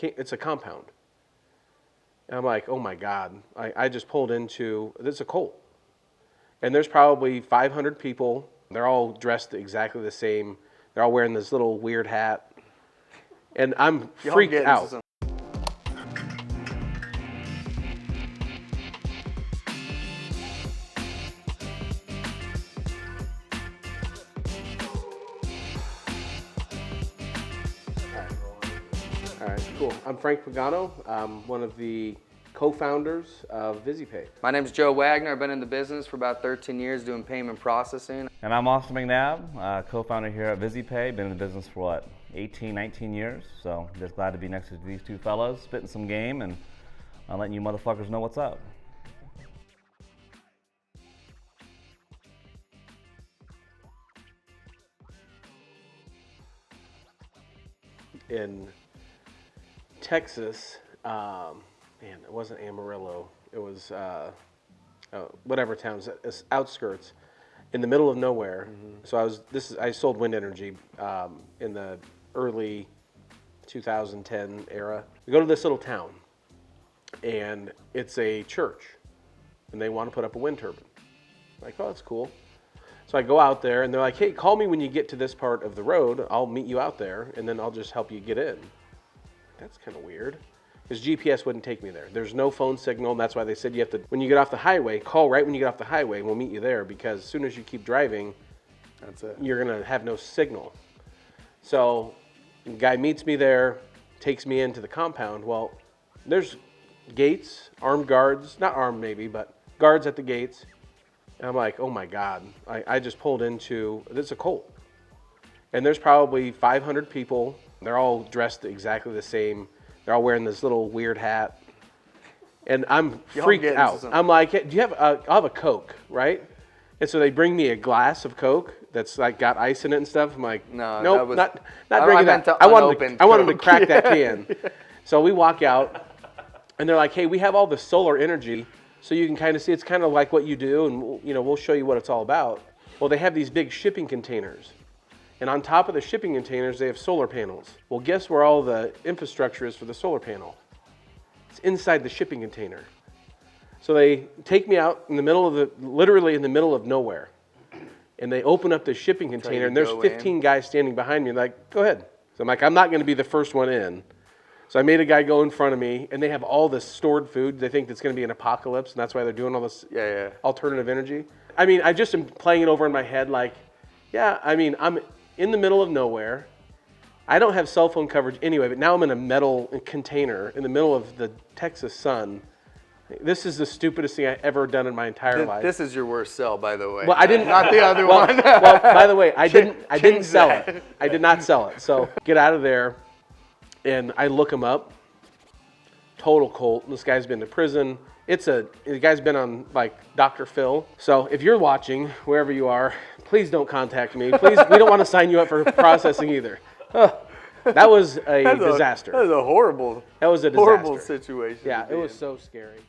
it's a compound. And I'm like, oh my God, I just pulled into, this is a cult. And there's probably 500 people. They're all dressed exactly the same. They're all wearing this little weird hat. And I'm freaked out. All right, cool. I'm Frank Pagano. I'm one of the co-founders of VisiPay. My name's Joe Wagner. I've been in the business for about 13 years doing payment processing. And I'm Austin McNabb, co-founder here at VisiPay. Been in the business for what, 18, 19 years. So just glad to be next to these two fellows, spitting some game and letting you motherfuckers know what's up. In Texas, man, it wasn't Amarillo. It was whatever town, it's outskirts, in the middle of nowhere. So I sold wind energy in the early 2010 era. We go to this little town, and it's a church, and they want to put up a wind turbine. I'm like, oh, that's cool. So I go out there, and they're like, hey, call me when you get to this part of the road. I'll meet you out there, and then I'll just help you get in. That's kind of weird, because GPS wouldn't take me there. There's no phone signal, and that's why they said you have to, when you get off the highway, call right when you get off the highway, and we'll meet you there, because as soon as you keep driving, That's it. you're going to have no signal. So the guy meets me there, takes me into the compound. Well, there's gates, armed guards, not armed maybe, but guards at the gates. And I'm like, oh my God, I just pulled into, this is a cult. And there's probably 500 people. They're all dressed exactly the same. They're all wearing this little weird hat. And I'm freaked out. I'm like, hey, do you have I'll have a Coke, right? And so they bring me a glass of Coke that's like got ice in it and stuff. I'm like, No, nope, that was, not drinking that. I wanted to crack that can. Yeah. So we walk out, and they're like, hey, we have all the solar energy, so you can kind of see, it's kind of like what you do, and we'll show you what it's all about. Well, they have these big shipping containers. And on top of the shipping containers, they have solar panels. Well, guess where all the infrastructure is for the solar panel? It's inside the shipping container. So they take me out in the middle of literally in the middle of nowhere. And they open up the shipping container, and there's 15 guys standing behind me, like, go ahead. So I'm like, I'm not going to be the first one in. So I made a guy go in front of me, and they have all this stored food. They think it's going to be an apocalypse, and that's why they're doing all this alternative energy. I mean, I just am playing it over in my head like, yeah, I mean, I'm in the middle of nowhere. I don't have cell phone coverage anyway, but now I'm in a metal container in the middle of the Texas sun. This is the stupidest thing I've ever done in my entire life. This is your worst sell, by the way. Well, I didn't. Not the other one. Well, by the way, I didn't sell it. I did not sell it. So get out of there, and I look him up. Total cult. This guy's been to prison. The guy's been on like Dr. Phil. So if you're watching, wherever you are, please don't contact me. Please, we don't want to sign you up for processing either. That was a disaster. That was a horrible That was a disaster. horrible situation. Yeah, it was so scary.